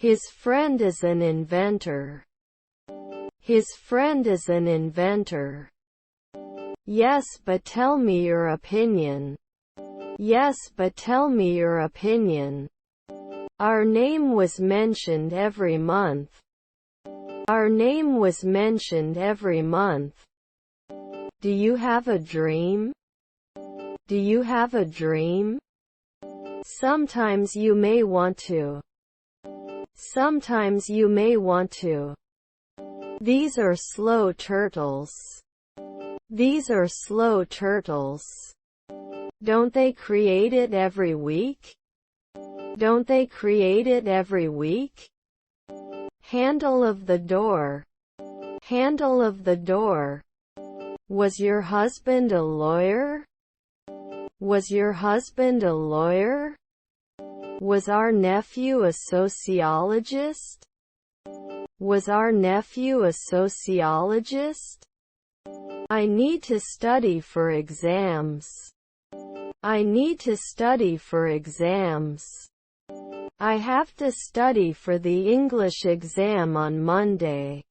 His friend is an inventor. His friend is an inventor. Yes, but tell me your opinion. Yes, but tell me your opinion. Our name was mentioned every month. Our name was mentioned every month. Do you have a dream? Do you have a dream? Sometimes you may want to. Sometimes you may want to. These are slow turtles. These are slow turtles. Don't they create it every week? Don't they create it every week? Handle of the door. Handle of the door. Was your husband a lawyer? Was your husband a lawyer? Was our nephew a sociologist? Was our nephew a sociologist? I need to study for exams. I need to study for exams. I have to study for the English exam on Monday.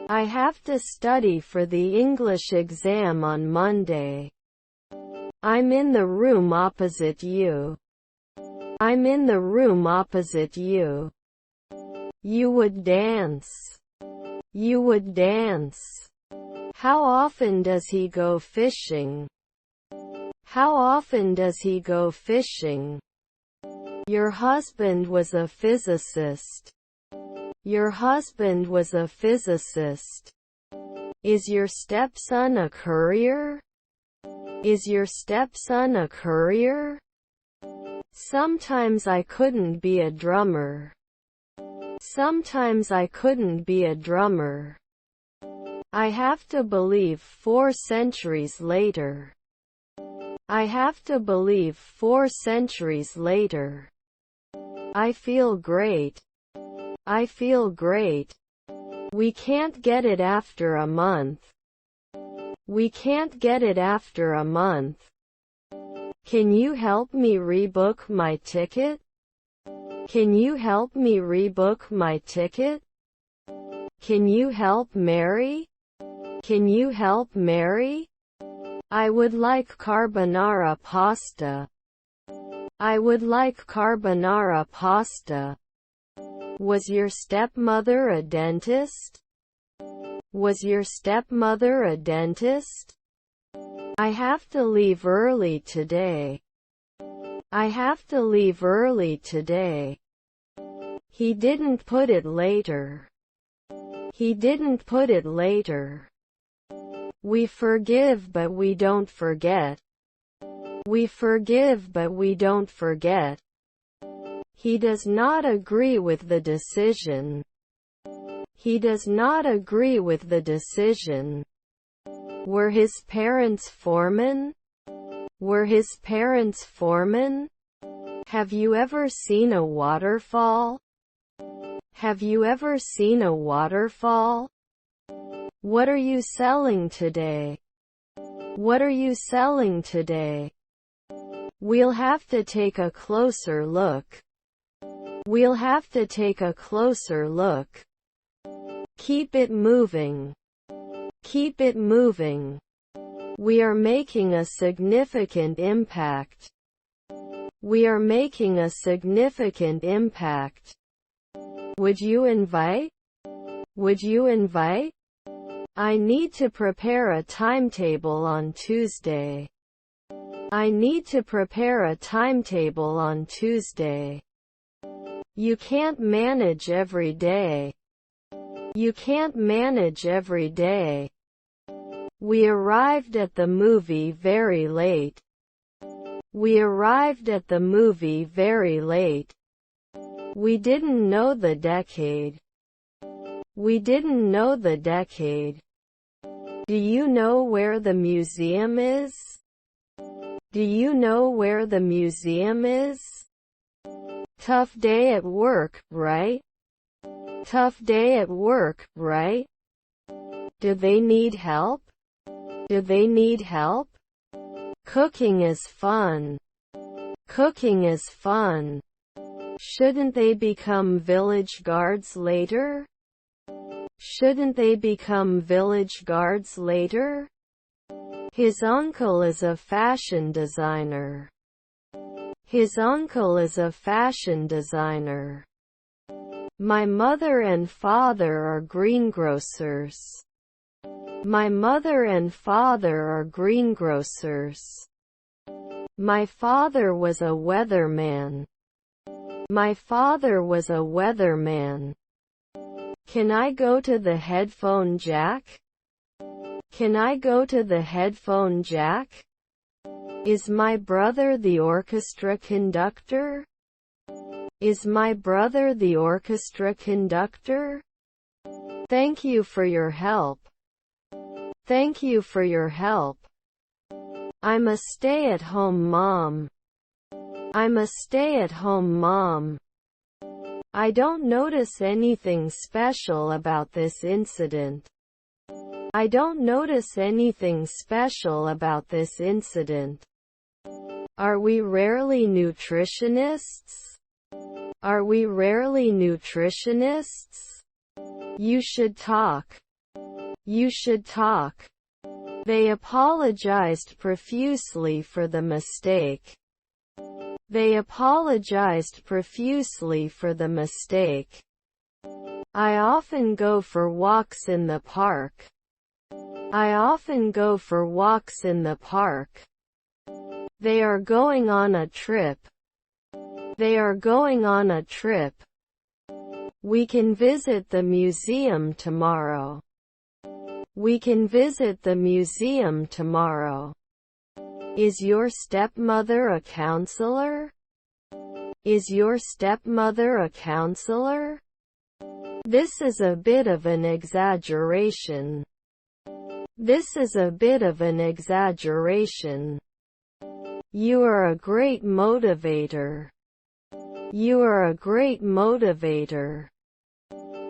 I have to study for the English exam on Monday. I'm in the room opposite you. I'm in the room opposite you. You would dance. You would dance. How often does he go fishing? How often does he go fishing? Your husband was a physicist. Your husband was a physicist. Is your stepson a courier? Is your stepson a courier? Sometimes I couldn't be a drummer. Sometimes I couldn't be a drummer. I have to believe 4 centuries later. I have to believe 4 centuries later. I feel great. I feel great. We can't get it after a month. We can't get it after a month. Can you help me rebook my ticket? Can you help me rebook my ticket? Can you help Mary? Can you help Mary? I would like carbonara pasta. I would like carbonara pasta. Was your stepmother a dentist? Was your stepmother a dentist? I have to leave early today. I have to leave early today. He didn't put it later. He didn't put it later. We forgive but we don't forget. We forgive but we don't forget. He does not agree with the decision. He does not agree with the decision. Were his parents foremen? Were his parents foremen? Have you ever seen a waterfall? Have you ever seen a waterfall? What are you selling today? What are you selling today? We'll have to take a closer look. We'll have to take a closer look. Keep it moving. Keep it moving. We are making a significant impact. We are making a significant impact. Would you invite? Would you invite? I need to prepare a timetable on Tuesday. I need to prepare a timetable on Tuesday. You can't manage every day. You can't manage every day. We arrived at the movie very late. We arrived at the movie very late. We didn't know the decade. We didn't know the decade. Do you know where the museum is? Do you know where the museum is? Tough day at work, right? Tough day at work, right? Do they need help? Do they need help? Cooking is fun. Cooking is fun. Shouldn't they become village guards later? Shouldn't they become village guards later? His uncle is a fashion designer. His uncle is a fashion designer. My mother and father are greengrocers. My mother and father are greengrocers. My father was a weatherman. My father was a weatherman. Can I go to the headphone jack? Can I go to the headphone jack? Is my brother the orchestra conductor? Is my brother the orchestra conductor? Thank you for your help. Thank you for your help. I'm a stay-at-home mom. I'm a stay-at-home mom. I don't notice anything special about this incident. I don't notice anything special about this incident. Are we rarely nutritionists? Are we rarely nutritionists? You should talk. You should talk. They apologized profusely for the mistake. They apologized profusely for the mistake. I often go for walks in the park. I often go for walks in the park. They are going on a trip. They are going on a trip. We can visit the museum tomorrow. We can visit the museum tomorrow. Is your stepmother a counselor? Is your stepmother a counselor? This is a bit of an exaggeration. This is a bit of an exaggeration. You are a great motivator. You are a great motivator.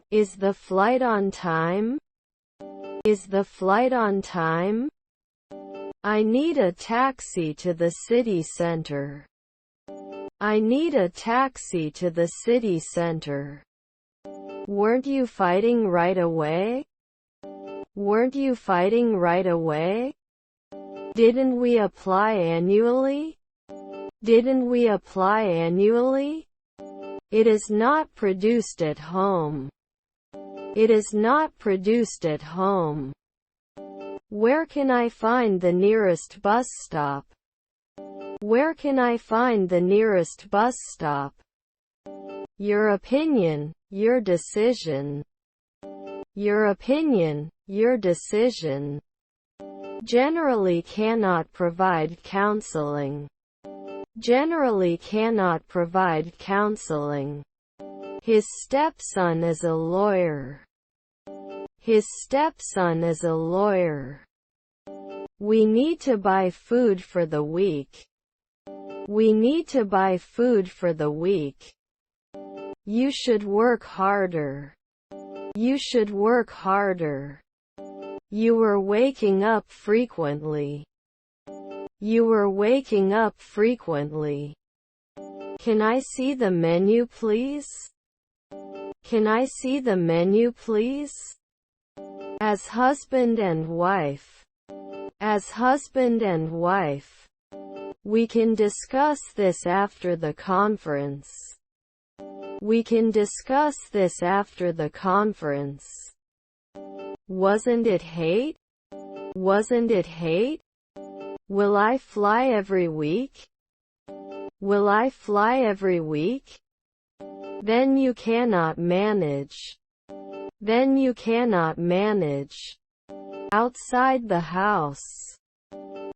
Is the flight on time? Is the flight on time? I need a taxi to the city center. I need a taxi to the city center. Weren't you fighting right away? Weren't you fighting right away? Didn't we apply annually? Didn't we apply annually? It is not produced at home. It is not produced at home. Where can I find the nearest bus stop? Where can I find the nearest bus stop? Your opinion, your decision. Your opinion, your decision. Generally cannot provide counseling. Generally cannot provide counseling. His stepson is a lawyer. His stepson is a lawyer. We need to buy food for the week. We need to buy food for the week. You should work harder. You should work harder. You were waking up frequently. You were waking up frequently. Can I see the menu, please? Can I see the menu, please? As husband and wife. As husband and wife. We can discuss this after the conference. We can discuss this after the conference. Wasn't it hate? Wasn't it hate? Will I fly every week? Will I fly every week? Then you cannot manage. Then you cannot manage. Outside the house.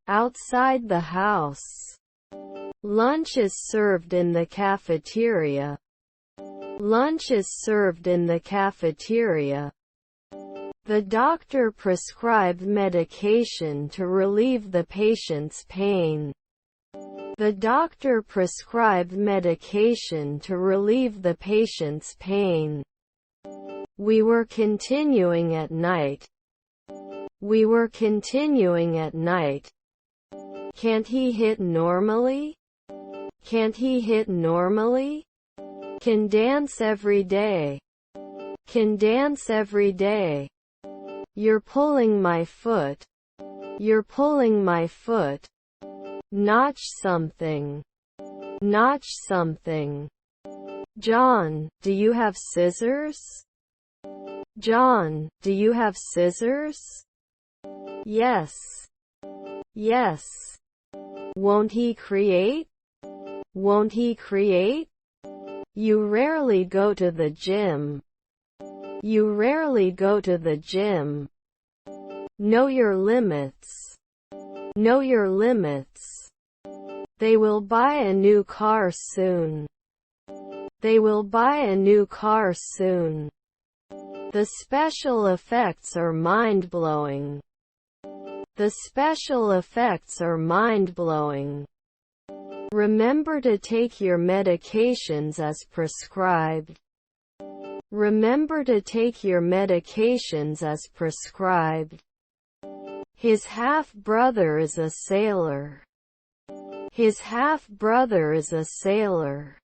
Outside the house. Lunch is served in the cafeteria. Lunch is served in the cafeteria. The doctor prescribed medication to relieve the patient's pain. The doctor prescribed medication to relieve the patient's pain. We were continuing at night. We were continuing at night. Can't he hit normally? Can't he hit normally? Can dance every day. Can dance every day. You're pulling my foot. You're pulling my foot. Notch something. Notch something. John, do you have scissors? John, do you have scissors? Yes. Yes. Won't he create? Won't he create? You rarely go to the gym. You rarely go to the gym. Know your limits. Know your limits. They will buy a new car soon. They will buy a new car soon. The special effects are mind-blowing. The special effects are mind-blowing. Remember to take your medications as prescribed. Remember to take your medications as prescribed. His half-brother is a sailor. His half-brother is a sailor.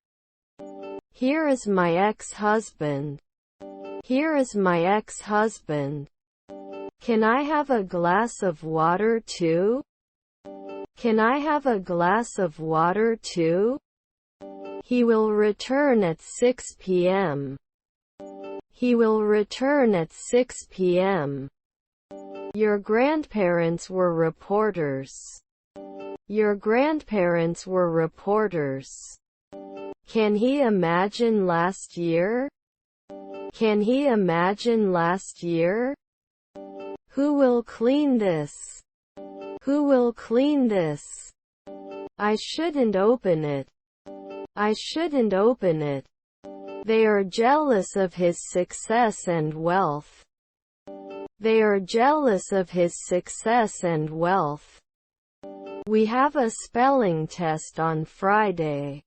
Here is my ex-husband. Here is my ex-husband. Can I have a glass of water too? Can I have a glass of water too? He will return at 6 p.m. He will return at 6 p.m. Your grandparents were reporters. Your grandparents were reporters. Can he imagine last year? Can he imagine last year? Who will clean this? Who will clean this? I shouldn't open it. I shouldn't open it. They are jealous of his success and wealth. They are jealous of his success and wealth. We have a spelling test on Friday.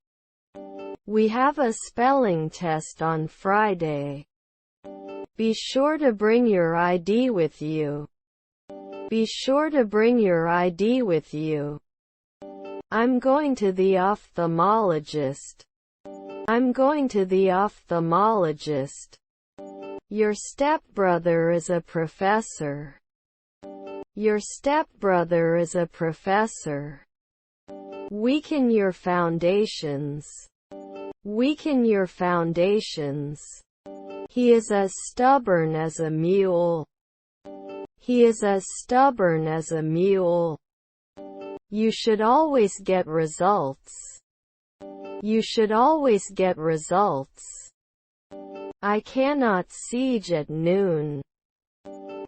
We have a spelling test on Friday. Be sure to bring your ID with you. Be sure to bring your ID with you. I'm going to the ophthalmologist. I'm going to the ophthalmologist. Your stepbrother is a professor. Your stepbrother is a professor. Weaken your foundations. Weaken your foundations. He is as stubborn as a mule. He is as stubborn as a mule. You should always get results. You should always get results. I cannot siege at noon.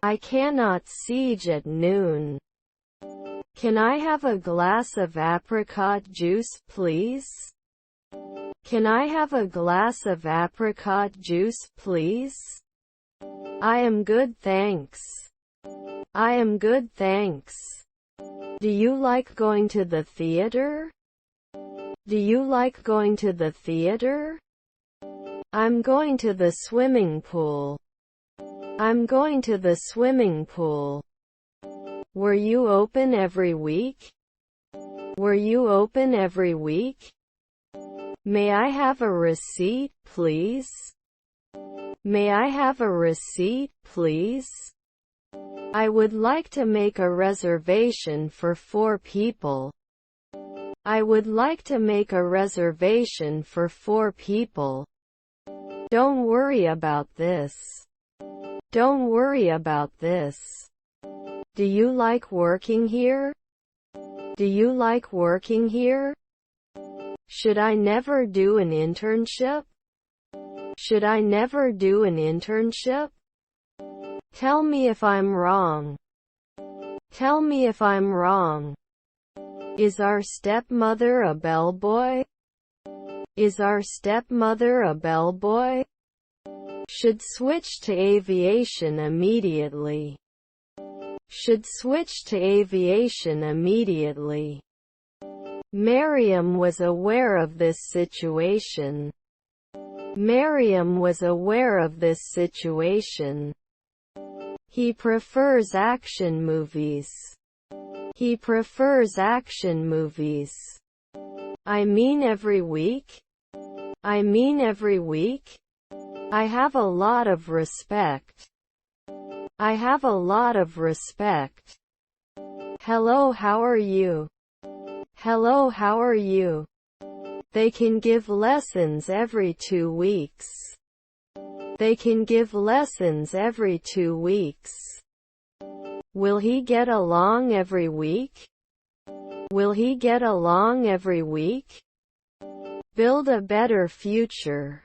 I cannot siege at noon. Can I have a glass of apricot juice, please? Can I have a glass of apricot juice, please? I am good, thanks. I am good, thanks. Do you like going to the theater? Do you like going to the theater? I'm going to the swimming pool. I'm going to the swimming pool. Were you open every week? Were you open every week? May I have a receipt, please? May I have a receipt, please? I would like to make a reservation for 4 people. I would like to make a reservation for 4 people. Don't worry about this. Don't worry about this. Do you like working here? Do you like working here? Should I never do an internship? Should I never do an internship? Tell me if I'm wrong. Tell me if I'm wrong. Is our stepmother a bellboy? Is our stepmother a bellboy? Should switch to aviation immediately. Should switch to aviation immediately. Miriam was aware of this situation. Miriam was aware of this situation. He prefers action movies. He prefers action movies. I mean every week? I mean every week? I have a lot of respect. I have a lot of respect. Hello, how are you? Hello, how are you? They can give lessons every 2 weeks. They can give lessons every 2 weeks. Will he get along every week? Will he get along every week? Build a better future.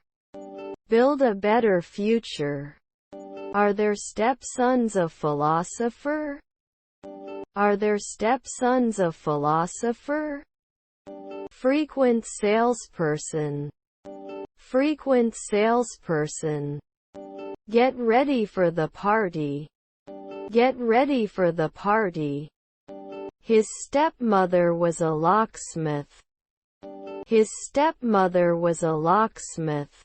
Build a better future. Are their stepsons a philosopher? Are their stepsons a philosopher? Frequent salesperson. Frequent salesperson. Get ready for the party. Get ready for the party. His stepmother was a locksmith. His stepmother was a locksmith.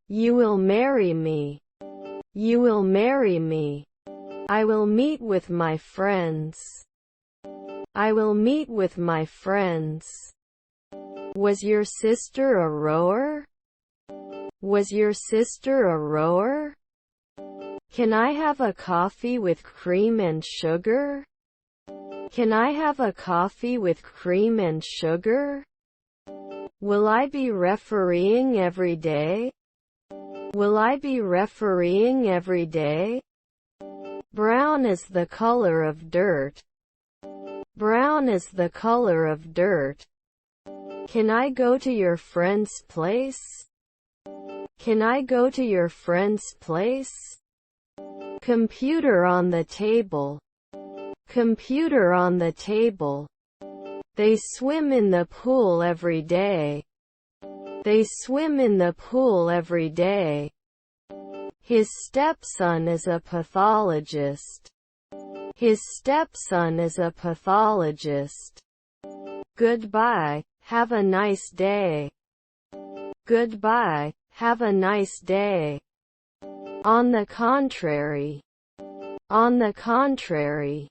You will marry me. You will marry me. I will meet with my friends. I will meet with my friends. Was your sister a rower? Was your sister a rower? Can I have a coffee with cream and sugar? Can I have a coffee with cream and sugar? Will I be refereeing every day? Will I be refereeing every day? Brown is the color of dirt. Brown is the color of dirt. Can I go to your friend's place? Can I go to your friend's place? Computer on the table. Computer on the table. They swim in the pool every day. They swim in the pool every day. His stepson is a pathologist. His stepson is a pathologist. Goodbye, have a nice day. Goodbye, have a nice day. On the contrary. On the contrary.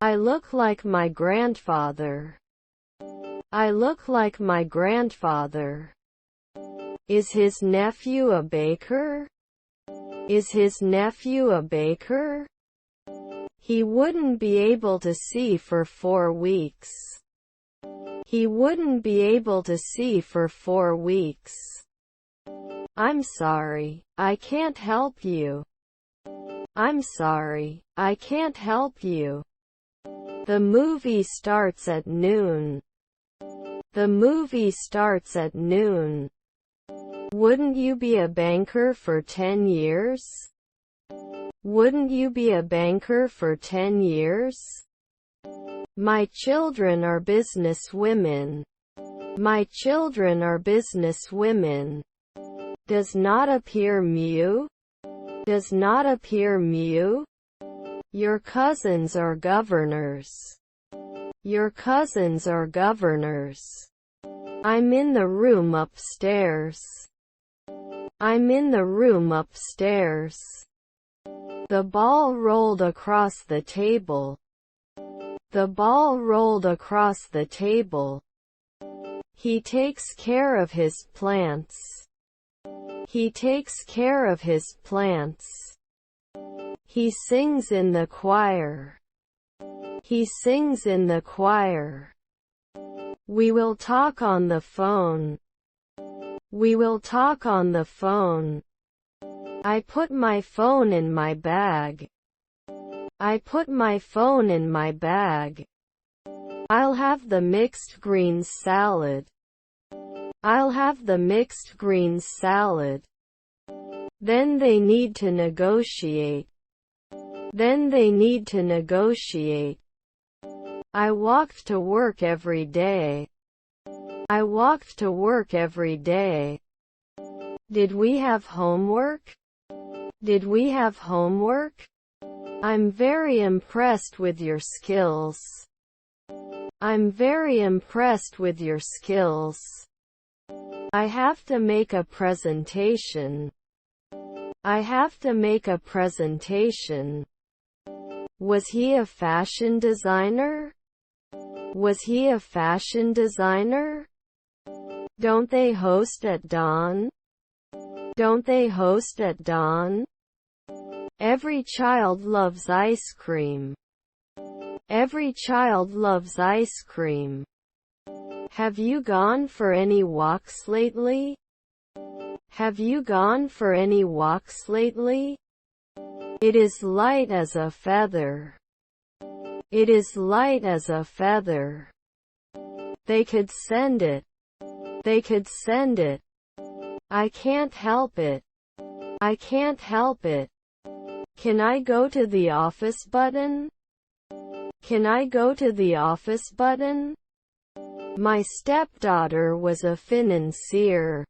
I look like my grandfather. I look like my grandfather. Is his nephew a baker? Is his nephew a baker? He wouldn't be able to see for 4 weeks. He wouldn't be able to see for 4 weeks. I'm sorry, I can't help you. I'm sorry, I can't help you. The movie starts at noon. The movie starts at noon. Wouldn't you be a banker for 10 years? Wouldn't you be a banker for 10 years? My children are business women. My children are business women. Does not appear mu? Does not appear mu? Your cousins are governors. Your cousins are governors. I'm in the room upstairs. I'm in the room upstairs. The ball rolled across the table. The ball rolled across the table. He takes care of his plants. He takes care of his plants. He sings in the choir. He sings in the choir. We will talk on the phone. We will talk on the phone. I put my phone in my bag. I put my phone in my bag. I'll have the mixed greens salad. I'll have the mixed greens salad. Then they need to negotiate. Then they need to negotiate. I walked to work every day. I walked to work every day. Did we have homework? Did we have homework? I'm very impressed with your skills. I'm very impressed with your skills. I have to make a presentation. I have to make a presentation. Was he a fashion designer? Was he a fashion designer? Don't they host at dawn? Don't they host at dawn? Every child loves ice cream. Every child loves ice cream. Have you gone for any walks lately? Have you gone for any walks lately? It is light as a feather. It is light as a feather. They could send it. They could send it. I can't help it. I can't help it. Can I go to the office button? Can I go to the office button? My stepdaughter was a financier.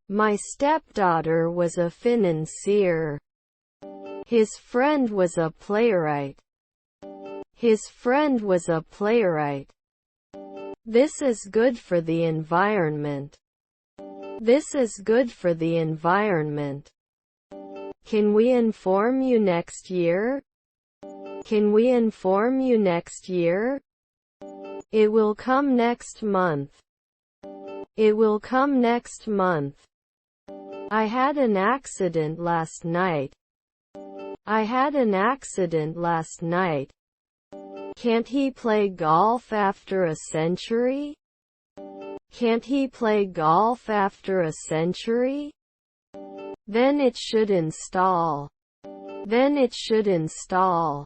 My stepdaughter was a financier. His friend was a playwright. His friend was a playwright. This is good for the environment. This is good for the environment. Can we inform you next year? Can we inform you next year? It will come next month. It will come next month. I had an accident last night. I had an accident last night. Can't he play golf after a century? Can't he play golf after a century? Then it should install. Then it should install.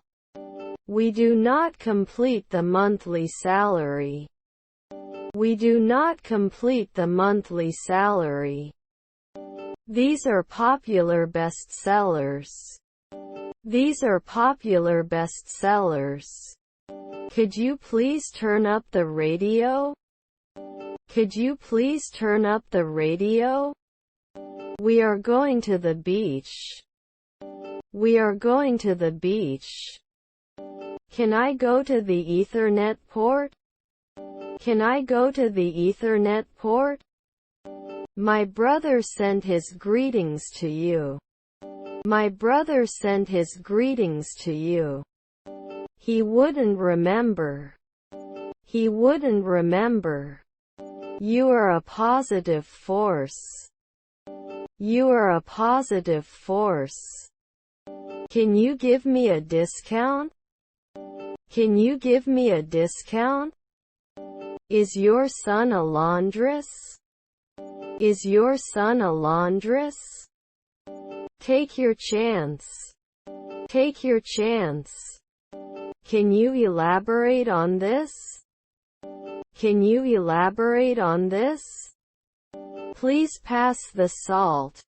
We do not complete the monthly salary. We do not complete the monthly salary. These are popular bestsellers. These are popular bestsellers. Could you please turn up the radio? Could you please turn up the radio? We are going to the beach. We are going to the beach. Can I go to the Ethernet port? Can I go to the Ethernet port? My brother sent his greetings to you. My brother sent his greetings to you. He wouldn't remember. He wouldn't remember. You are a positive force. You are a positive force. Can you give me a discount? Can you give me a discount? Is your son a laundress? Is your son a laundress? Take your chance. Take your chance. Can you elaborate on this? Can you elaborate on this? Please pass the salt.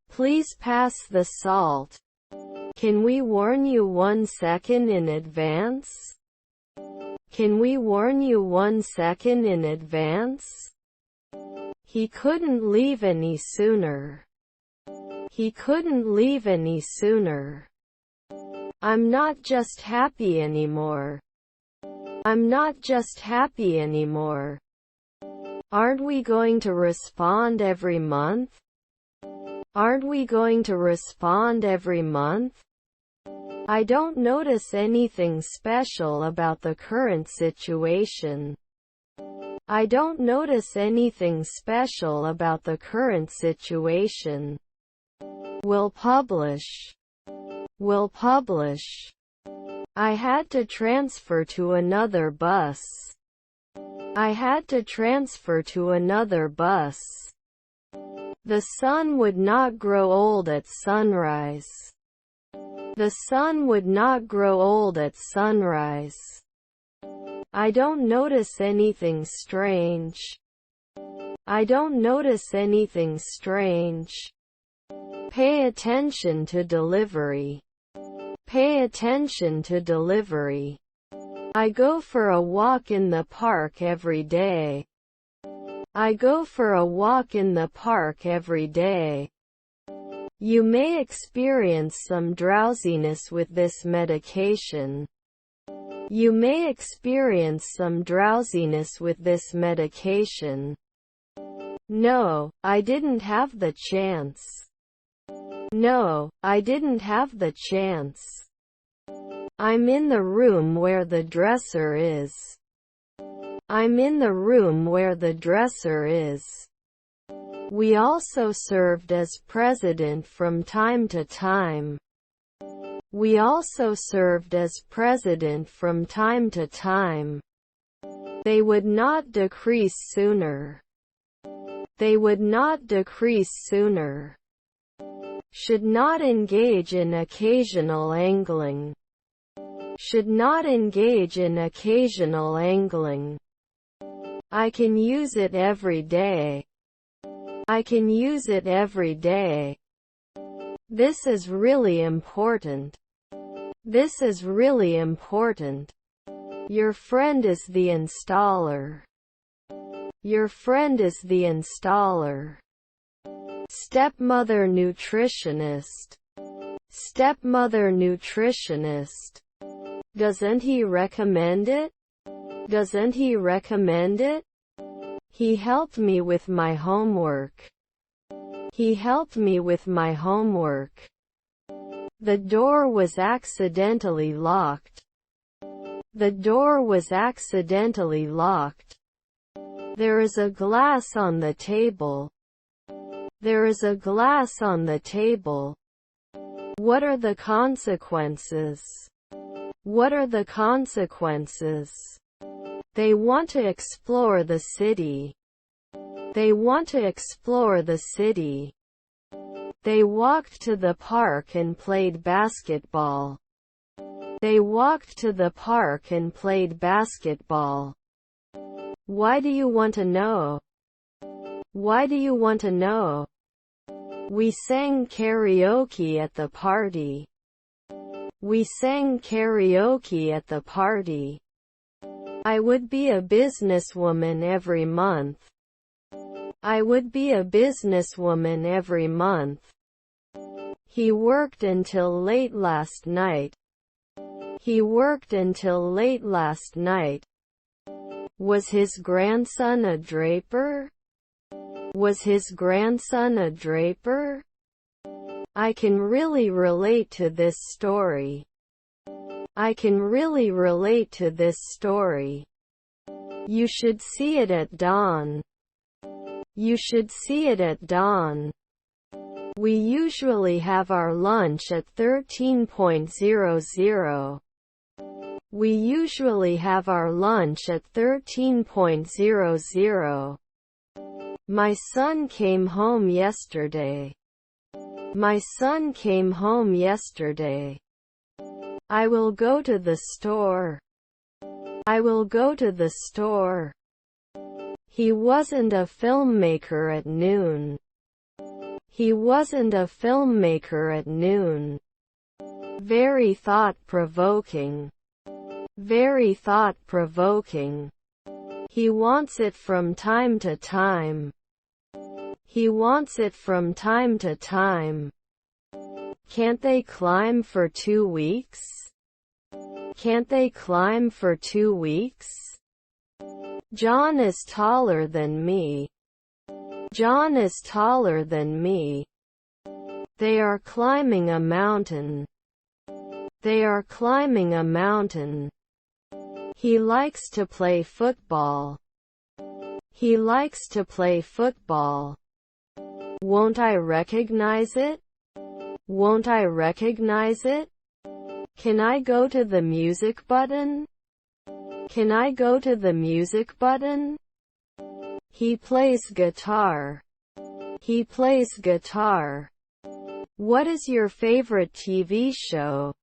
Please pass the salt. Can we warn you 1 second in advance? Can we warn you 1 second in advance? He couldn't leave any sooner. He couldn't leave any sooner. I'm not just happy anymore. I'm not just happy anymore. Aren't we going to respond every month? Aren't we going to respond every month? I don't notice anything special about the current situation. I don't notice anything special about the current situation. Will publish. Will publish. I had to transfer to another bus. I had to transfer to another bus. The sun would not grow old at sunrise. The sun would not grow old at sunrise. I don't notice anything strange. I don't notice anything strange. Pay attention to delivery. Pay attention to delivery. I go for a walk in the park every day. I go for a walk in the park every day. You may experience some drowsiness with this medication. You may experience some drowsiness with this medication. No, I didn't have the chance. No, I didn't have the chance. I'm in the room where the dresser is. I'm in the room where the dresser is. We also served as president from time to time. We also served as president from time to time. They would not decrease sooner. They would not decrease sooner. Should not engage in occasional angling. Should not engage in occasional angling. I can use it every day. I can use it every day. This is really important. This is really important. Your friend is the installer. Your friend is the installer. Stepmother nutritionist. Stepmother nutritionist. Doesn't he recommend it? Doesn't he recommend it? He helped me with my homework. He helped me with my homework. The door was accidentally locked. The door was accidentally locked. There is a glass on the table. There is a glass on the table. What are the consequences? What are the consequences? They want to explore the city. They want to explore the city. They walked to the park and played basketball. They walked to the park and played basketball. Why do you want to know? Why do you want to know? We sang karaoke at the party. We sang karaoke at the party. I would be a businesswoman every month. I would be a businesswoman every month. He worked until late last night. He worked until late last night. Was his grandson a draper? Was his grandson a draper? I can really relate to this story. I can really relate to this story. You should see it at dawn. You should see it at dawn. We usually have our lunch at 13:00. We usually have our lunch at 13:00. My son came home yesterday. My son came home yesterday. I will go to the store. I will go to the store. He wasn't a filmmaker at noon. He wasn't a filmmaker at noon. Very thought-provoking. Very thought-provoking. He wants it from time to time. He wants it from time to time. Can't they climb for 2 weeks? Can't they climb for 2 weeks? John is taller than me. John is taller than me. They are climbing a mountain. They are climbing a mountain. He likes to play football. He likes to play football. Won't I recognize it? Won't I recognize it? Can I go to the music button? Can I go to the music button? He plays guitar. He plays guitar. What is your favorite TV show?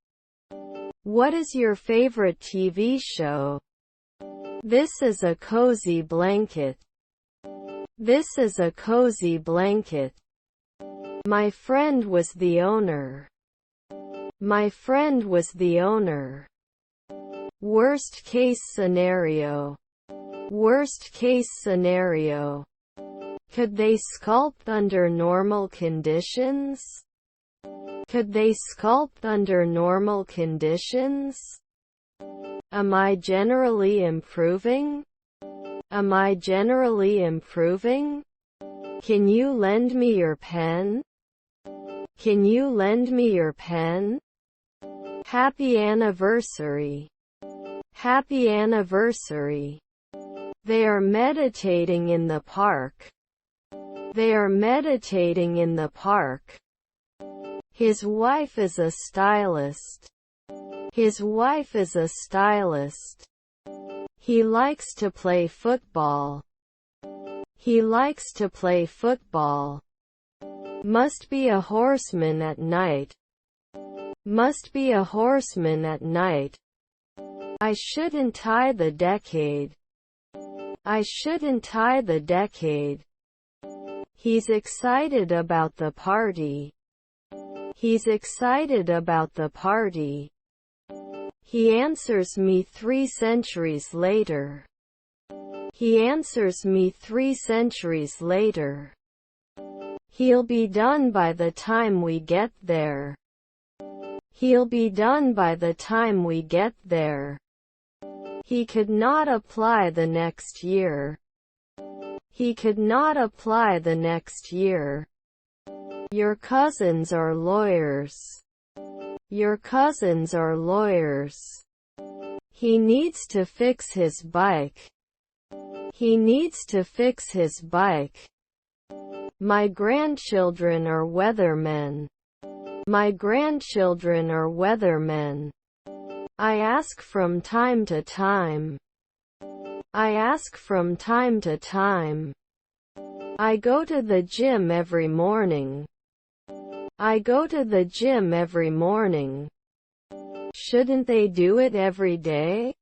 What is your favorite TV show? This is a cozy blanket. This is a cozy blanket. My friend was the owner. My friend was the owner. Worst case scenario. Worst case scenario. Could they sculpt under normal conditions? Could they sculpt under normal conditions? Am I generally improving? Am I generally improving? Can you lend me your pen? Can you lend me your pen? Happy anniversary. Happy anniversary. They are meditating in the park. They are meditating in the park. His wife is a stylist. His wife is a stylist. He likes to play football. He likes to play football. Must be a horseman at night. Must be a horseman at night. I shouldn't tie the decade. I shouldn't tie the decade. He's excited about the party. He's excited about the party. He answers me 3 centuries later. He answers me 3 centuries later. He'll be done by the time we get there. He'll be done by the time we get there. He could not apply the next year. He could not apply the next year. Your cousins are lawyers. Your cousins are lawyers. He needs to fix his bike. He needs to fix his bike. My grandchildren are weathermen. My grandchildren are weathermen. I ask from time to time. I ask from time to time. I go to the gym every morning. I go to the gym every morning. Shouldn't they do it every day?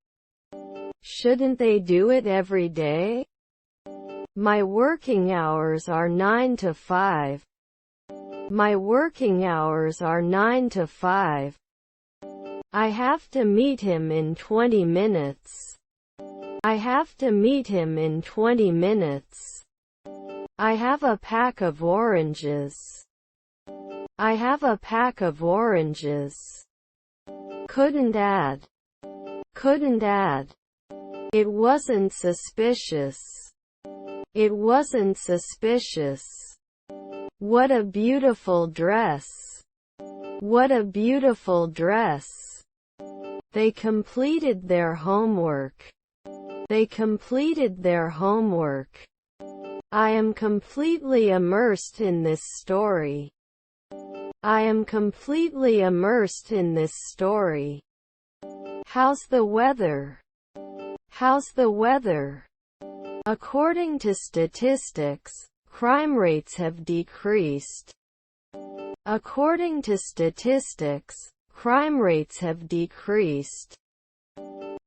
Shouldn't they do it every day? My working hours are 9 to 5. My working hours are 9 to 5. I have to meet him in 20 minutes. I have to meet him in 20 minutes. I have a pack of oranges. I have a pack of oranges. Couldn't add. Couldn't add. It wasn't suspicious. It wasn't suspicious. What a beautiful dress. What a beautiful dress. They completed their homework. They completed their homework. I am completely immersed in this story. I am completely immersed in this story. How's the weather? How's the weather? According to statistics, crime rates have decreased. According to statistics, crime rates have decreased.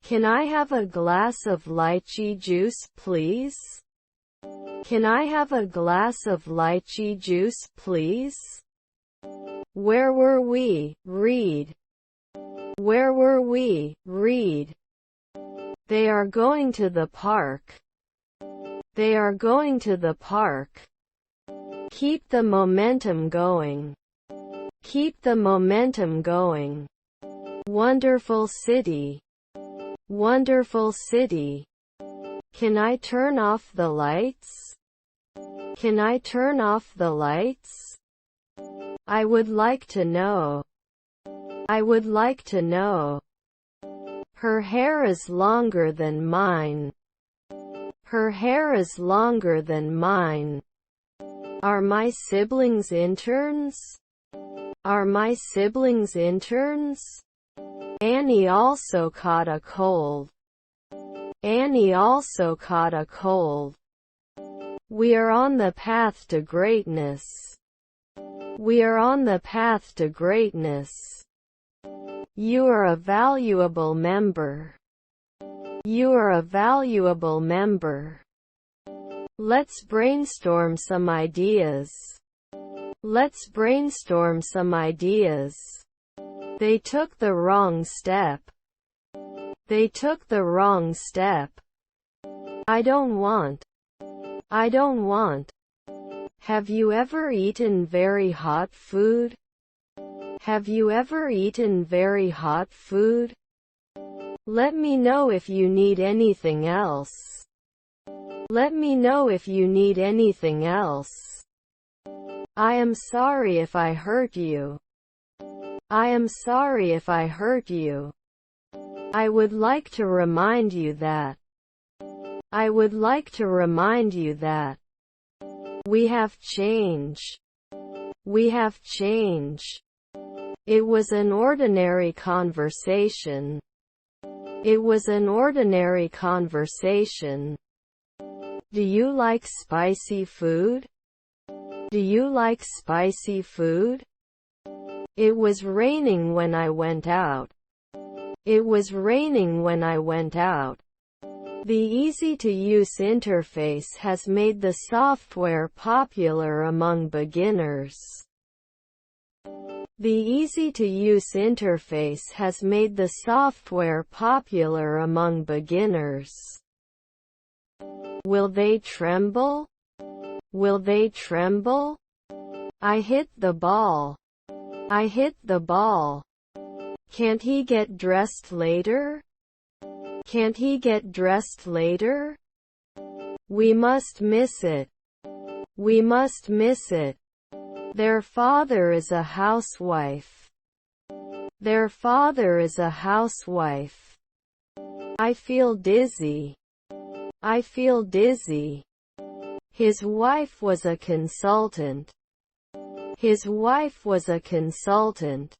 Can I have a glass of lychee juice, please? Can I have a glass of lychee juice, please? Where were we? Read. Where were we? Read. They are going to the park. They are going to the park. Keep the momentum going. Keep the momentum going. Wonderful city. Wonderful city. Can I turn off the lights? Can I turn off the lights? I would like to know. I would like to know. Her hair is longer than mine. Her hair is longer than mine. Are my siblings interns? Are my siblings interns? Annie also caught a cold. Annie also caught a cold. We are on the path to greatness. We are on the path to greatness. You are a valuable member. You are a valuable member. Let's brainstorm some ideas. Let's brainstorm some ideas. They took the wrong step. They took the wrong step. I don't want. I don't want. Have you ever eaten very hot food? Have you ever eaten very hot food? Let me know if you need anything else. Let me know if you need anything else. I am sorry if I hurt you. I am sorry if I hurt you. I would like to remind you that. I would like to remind you that we have change. We have change. It was an ordinary conversation. It was an ordinary conversation. Do you like spicy food? Do you like spicy food? It was raining when I went out. It was raining when I went out. The easy-to-use interface has made the software popular among beginners. The easy-to-use interface has made the software popular among beginners. Will they tremble? Will they tremble? I hit the ball. I hit the ball. Can't he get dressed later? Can't he get dressed later? We must miss it. We must miss it. Their father is a housewife. Their father is a housewife. I feel dizzy. I feel dizzy. His wife was a consultant. His wife was a consultant.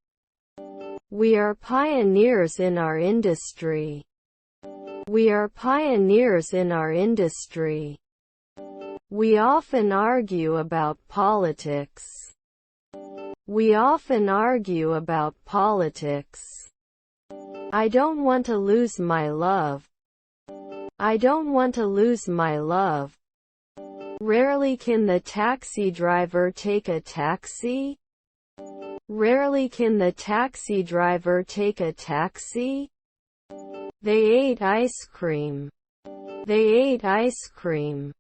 We are pioneers in our industry. We are pioneers in our industry. We often argue about politics. We often argue about politics. I don't want to lose my love. I don't want to lose my love. Rarely can the taxi driver take a taxi. Rarely can the taxi driver take a taxi. They ate ice cream. They ate ice cream.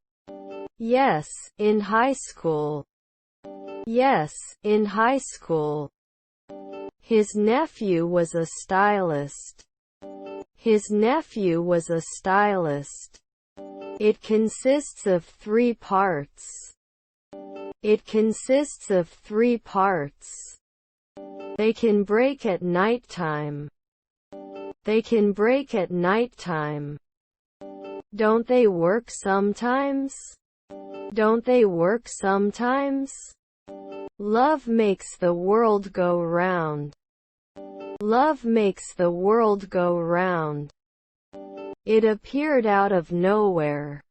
Yes, in high school. Yes, in high school. His nephew was a stylist. His nephew was a stylist. It consists of 3 parts. It consists of 3 parts. They can break at nighttime. They can break at nighttime. Don't they work sometimes? Don't they work sometimes? Love makes the world go round. Love makes the world go round. It appeared out of nowhere.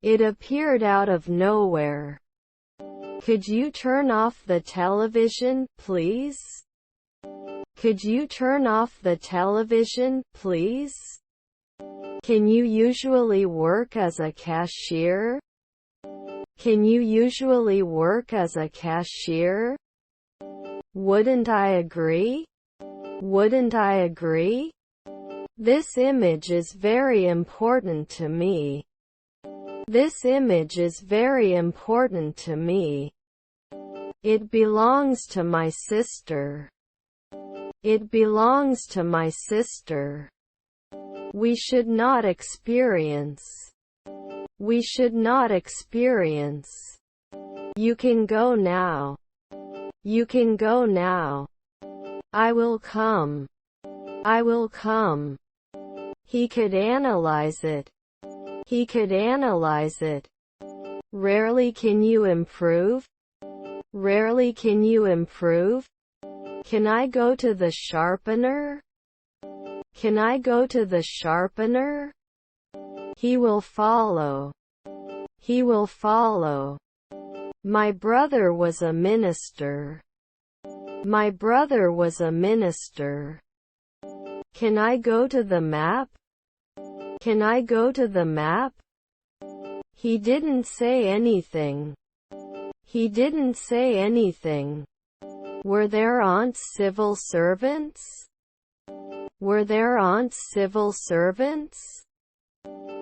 It appeared out of nowhere. Could you turn off the television, please? Could you turn off the television, please? Can you usually work as a cashier? Can you usually work as a cashier? Wouldn't I agree? Wouldn't I agree? This image is very important to me. This image is very important to me. It belongs to my sister. It belongs to my sister. We should not experience. We should not experience. You can go now. You can go now. I will come. I will come. He could analyze it. He could analyze it. Rarely can you improve? Rarely can you improve? Can I go to the sharpener? Can I go to the sharpener? He will follow. He will follow. My brother was a minister. My brother was a minister. Can I go to the map? Can I go to the map? He didn't say anything. He didn't say anything. Were their aunts civil servants? Were their aunts civil servants?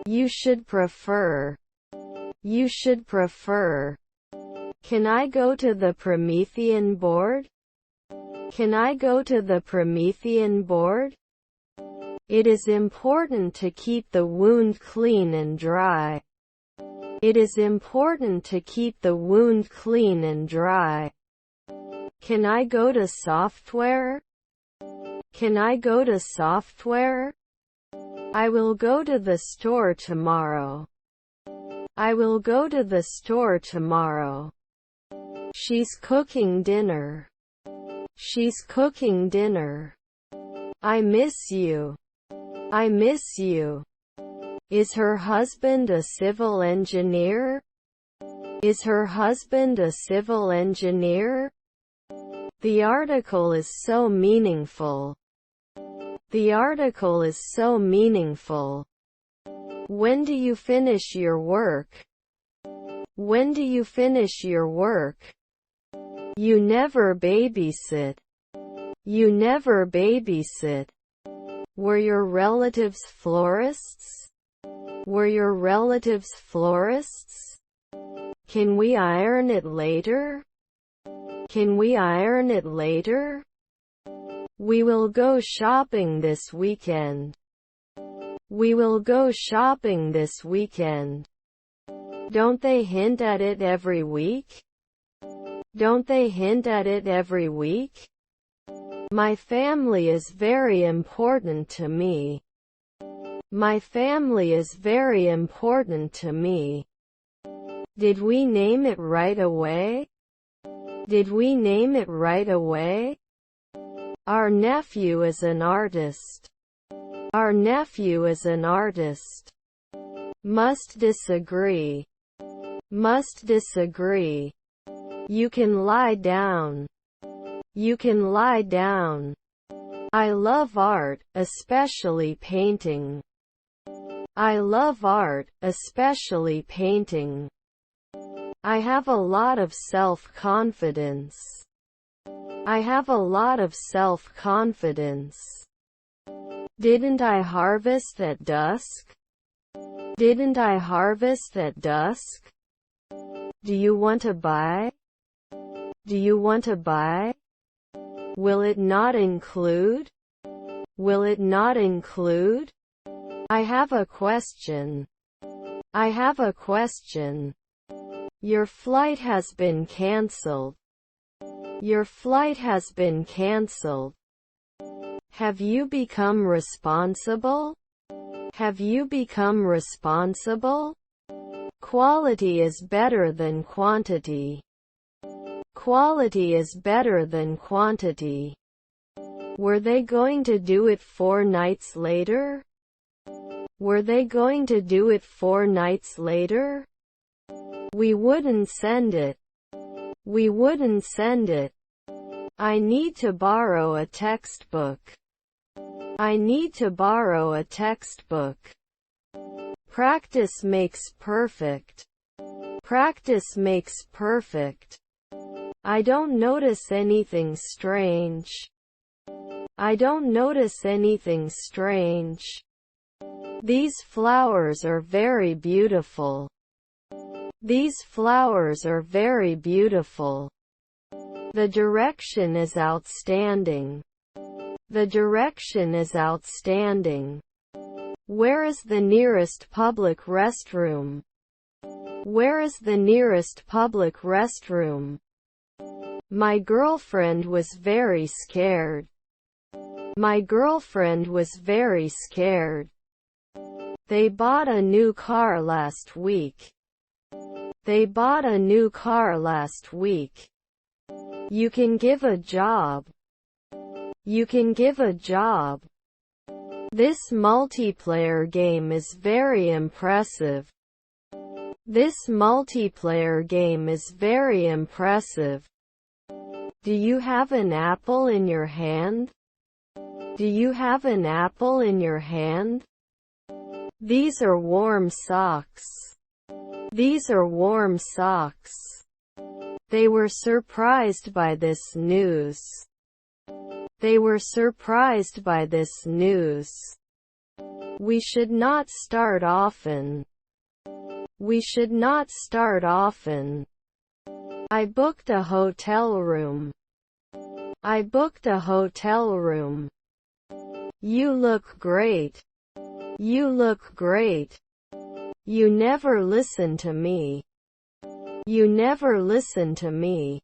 You should prefer. You should prefer. Can I go to the Promethean board? Can I go to the Promethean board? It is important to keep the wound clean and dry. It is important to keep the wound clean and dry. Can I go to software? Can I go to software? I will go to the store tomorrow. I will go to the store tomorrow. She's cooking dinner. She's cooking dinner. I miss you. I miss you. Is her husband a civil engineer? Is her husband a civil engineer? The article is so meaningful. The article is so meaningful. When do you finish your work? When do you finish your work? You never babysit. You never babysit. Were your relatives florists? Were your relatives florists? Can we iron it later? Can we iron it later? We will go shopping this weekend. We will go shopping this weekend. Don't they hint at it every week? Don't they hint at it every week? My family is very important to me. My family is very important to me. Did we name it right away? Did we name it right away? Our nephew is an artist. Our nephew is an artist. Must disagree. Must disagree. You can lie down. You can lie down. I love art, especially painting. I love art, especially painting. I have a lot of self-confidence. I have a lot of self-confidence. Didn't I harvest at dusk? Didn't I harvest at dusk? Do you want to buy? Do you want to buy? Will it not include? Will it not include? I have a question. I have a question. Your flight has been cancelled. Your flight has been cancelled. Have you become responsible? Have you become responsible? Quality is better than quantity. Quality is better than quantity. Were they going to do it 4 nights later? Were they going to do it 4 nights later? We wouldn't send it. We wouldn't send it. I need to borrow a textbook. I need to borrow a textbook. Practice makes perfect. Practice makes perfect. I don't notice anything strange. I don't notice anything strange. These flowers are very beautiful. These flowers are very beautiful. The direction is outstanding. The direction is outstanding. Where is the nearest public restroom? Where is the nearest public restroom? My girlfriend was very scared. My girlfriend was very scared. They bought a new car last week. They bought a new car last week. You can give a job. You can give a job. This multiplayer game is very impressive. This multiplayer game is very impressive. Do you have an apple in your hand? Do you have an apple in your hand? These are warm socks. These are warm socks. They were surprised by this news. They were surprised by this news. We should not start often. We should not start often. I booked a hotel room. I booked a hotel room. You look great. You look great. You never listen to me. You never listen to me.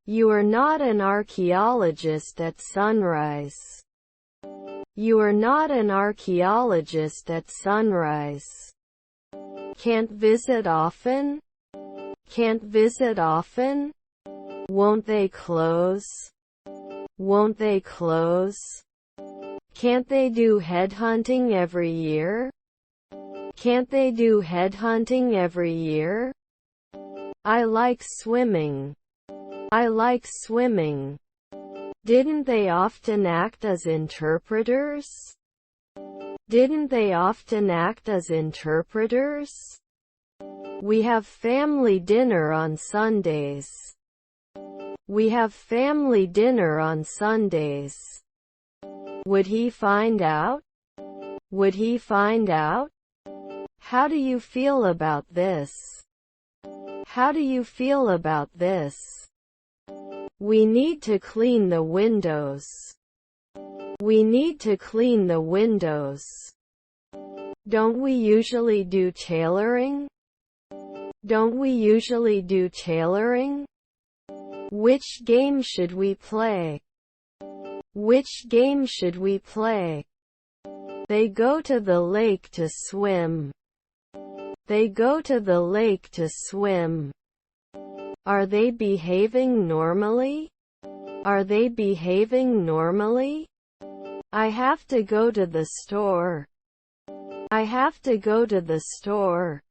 You are not an archaeologist at sunrise. You are not an archaeologist at sunrise. Can't visit often? Can't visit often? Won't they close? Won't they close? Can't they do headhunting every year? Can't they do headhunting every year? I like swimming. I like swimming. Didn't they often act as interpreters? Didn't they often act as interpreters? We have family dinner on Sundays. We have family dinner on Sundays. Would he find out? Would he find out? How do you feel about this? How do you feel about this? We need to clean the windows. We need to clean the windows. Don't we usually do tailoring? Don't we usually do tailoring? Which game should we play? Which game should we play? They go to the lake to swim. They go to the lake to swim. Are they behaving normally? Are they behaving normally? I have to go to the store. I have to go to the store.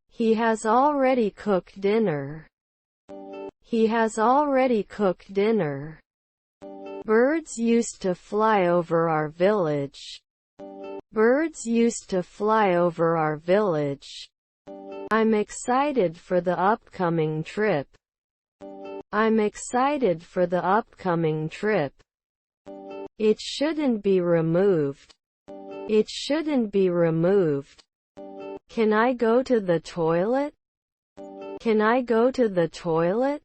He has already cooked dinner. He has already cooked dinner. Birds used to fly over our village. Birds used to fly over our village. I'm excited for the upcoming trip. I'm excited for the upcoming trip. It shouldn't be removed. It shouldn't be removed. Can I go to the toilet? Can I go to the toilet?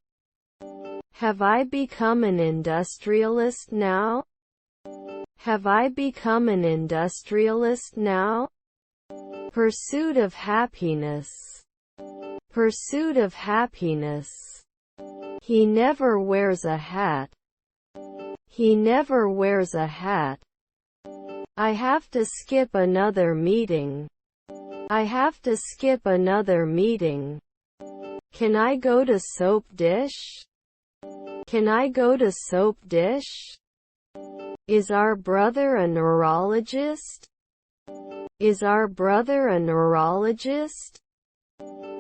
Have I become an industrialist now? Have I become an industrialist now? Pursuit of happiness. Pursuit of happiness. He never wears a hat. He never wears a hat. I have to skip another meeting. I have to skip another meeting. Can I go to soap dish? Can I go to soap dish? Is our brother a neurologist? Is our brother a neurologist?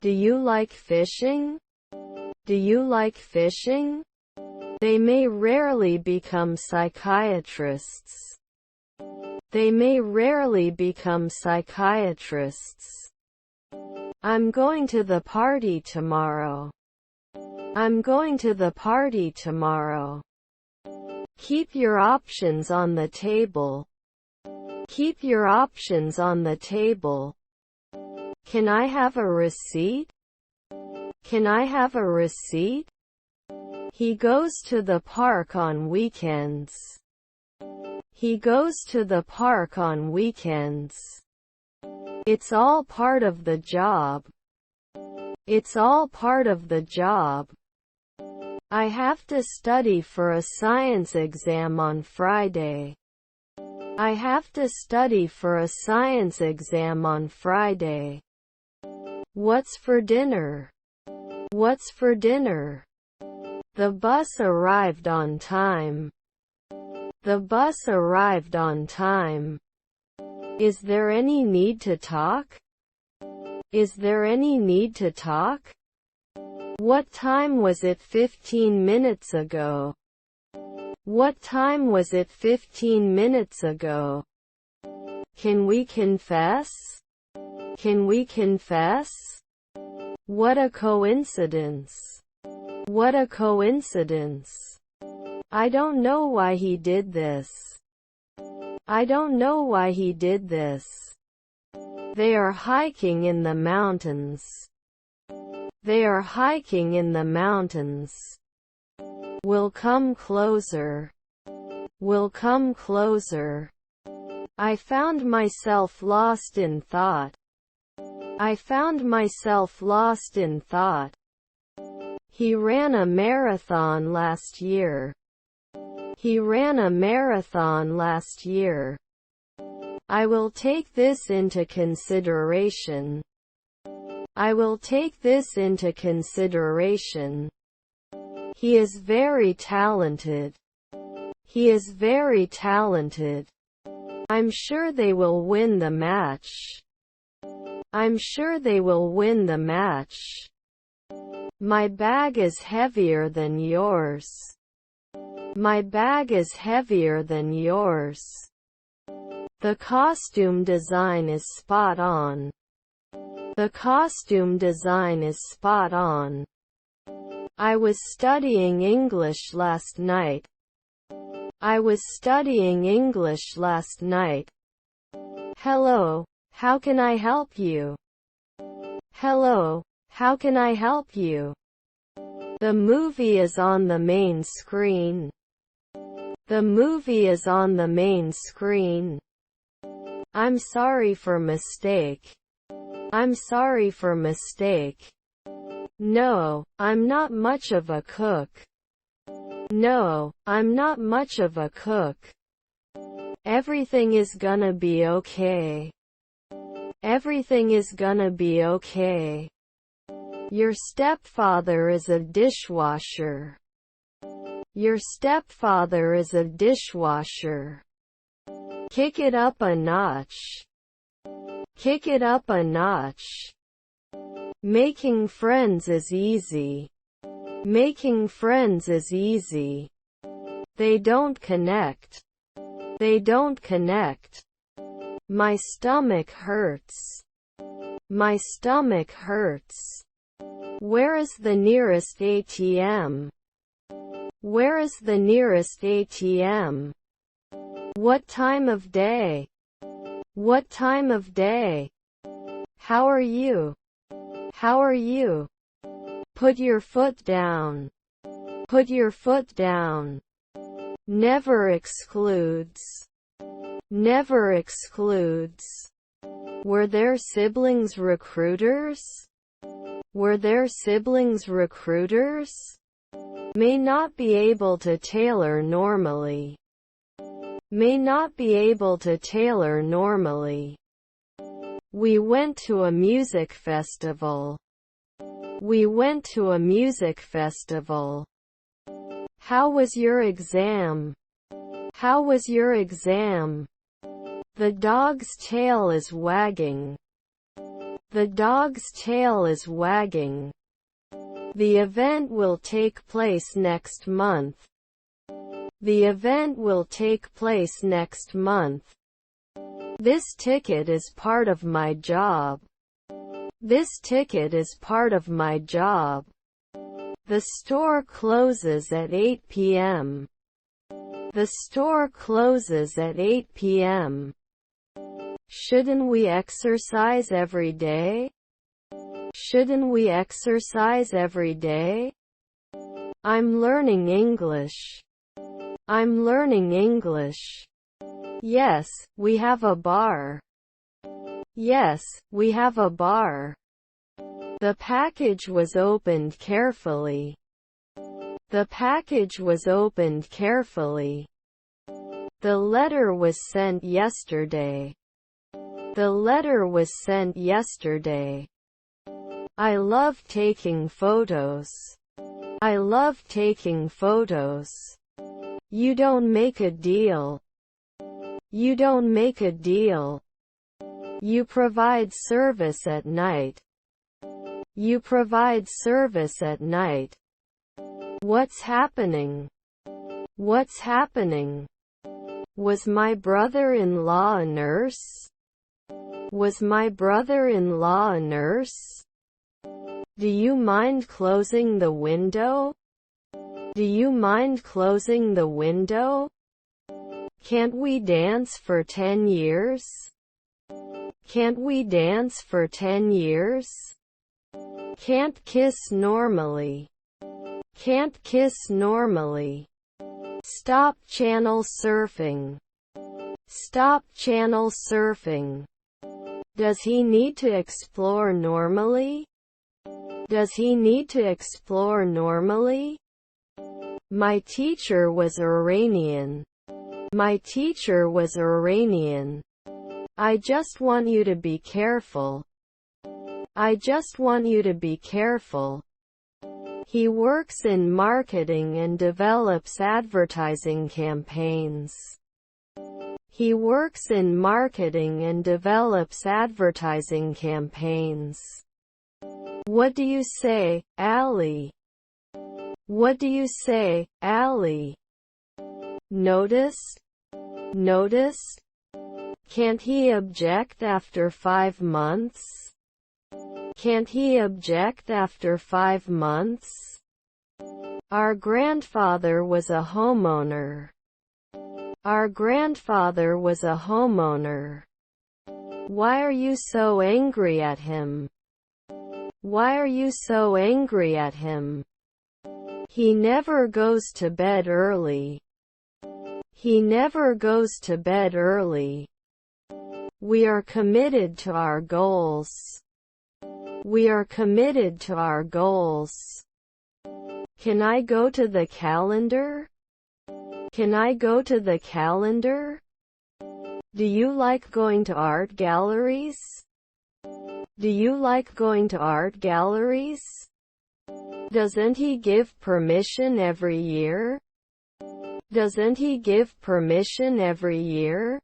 Do you like fishing? Do you like fishing? They may rarely become psychiatrists. They may rarely become psychiatrists. I'm going to the party tomorrow. I'm going to the party tomorrow. Keep your options on the table. Keep your options on the table. Can I have a receipt? Can I have a receipt? He goes to the park on weekends. He goes to the park on weekends. It's all part of the job. It's all part of the job. I have to study for a science exam on Friday. I have to study for a science exam on Friday. What's for dinner? What's for dinner? The bus arrived on time. The bus arrived on time. Is there any need to talk? Is there any need to talk? What time was it 15 minutes ago? What time was it 15 minutes ago? Can we confess? Can we confess? What a coincidence. What a coincidence. I don't know why he did this. I don't know why he did this. They are hiking in the mountains. They are hiking in the mountains. We'll come closer. We'll come closer. I found myself lost in thought. I found myself lost in thought. He ran a marathon last year. He ran a marathon last year. I will take this into consideration. I will take this into consideration. He is very talented. He is very talented. I'm sure they will win the match. I'm sure they will win the match. My bag is heavier than yours. My bag is heavier than yours. The costume design is spot on. The costume design is spot on. I was studying English last night. I was studying English last night. Hello, how can I help you? Hello, how can I help you? The movie is on the main screen. The movie is on the main screen. I'm sorry for mistake. I'm sorry for mistake. No, I'm not much of a cook. No, I'm not much of a cook. Everything is gonna be okay. Everything is gonna be okay. Your stepfather is a dishwasher. Your stepfather is a dishwasher. Kick it up a notch. Kick it up a notch. Making friends is easy. Making friends is easy. They don't connect. They don't connect. My stomach hurts. My stomach hurts. Where is the nearest ATM? Where is the nearest ATM? What time of day? What time of day? How are you? How are you? Put your foot down. Put your foot down. Never excludes. Never excludes. Were their siblings recruiters? Were their siblings recruiters? May not be able to tailor normally. May not be able to tailor normally. We went to a music festival. We went to a music festival. How was your exam? How was your exam? The dog's tail is wagging. The dog's tail is wagging. The event will take place next month. The event will take place next month. This ticket is part of my job. This ticket is part of my job. The store closes at 8 p.m. The store closes at 8 p.m. Shouldn't we exercise every day? Shouldn't we exercise every day? I'm learning English. I'm learning English. Yes, we have a bar. Yes, we have a bar. The package was opened carefully. The package was opened carefully. The letter was sent yesterday. The letter was sent yesterday. I love taking photos. I love taking photos. You don't make a deal. You don't make a deal. You provide service at night. You provide service at night. What's happening? What's happening? Was my brother-in-law a nurse? Was my brother-in-law a nurse? Do you mind closing the window? Do you mind closing the window? Can't we dance for 10 years? Can't we dance for 10 years? Can't kiss normally. Can't kiss normally. Stop channel surfing. Stop channel surfing. Does he need to explore normally? Does he need to explore normally? My teacher was Iranian. My teacher was Iranian. I just want you to be careful. I just want you to be careful. He works in marketing and develops advertising campaigns. He works in marketing and develops advertising campaigns. What do you say, Ali? What do you say, Ali? Noticed? Noticed? Can't he object after 5 months? Can't he object after 5 months? Our grandfather was a homeowner. Our grandfather was a homeowner. Why are you so angry at him? Why are you so angry at him? He never goes to bed early. He never goes to bed early. We are committed to our goals. We are committed to our goals. Can I go to the calendar? Can I go to the calendar? Do you like going to art galleries? Do you like going to art galleries? Doesn't he give permission every year? Doesn't he give permission every year?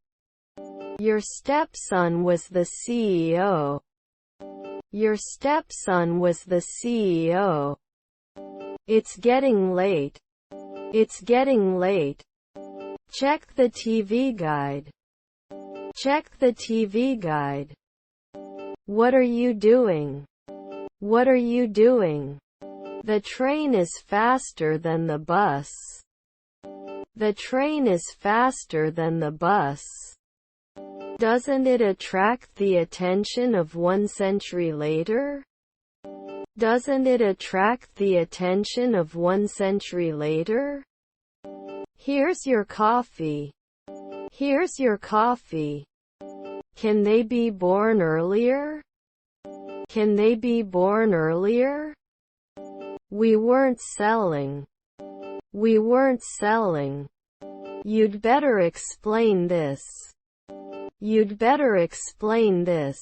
Your stepson was the CEO. Your stepson was the CEO. It's getting late. It's getting late. Check the TV guide. Check the TV guide. What are you doing? What are you doing? The train is faster than the bus. The train is faster than the bus. Doesn't it attract the attention of 1 century later? Doesn't it attract the attention of 1 century later? Here's your coffee. Here's your coffee. Can they be born earlier? Can they be born earlier? We weren't selling. We weren't selling. You'd better explain this. You'd better explain this.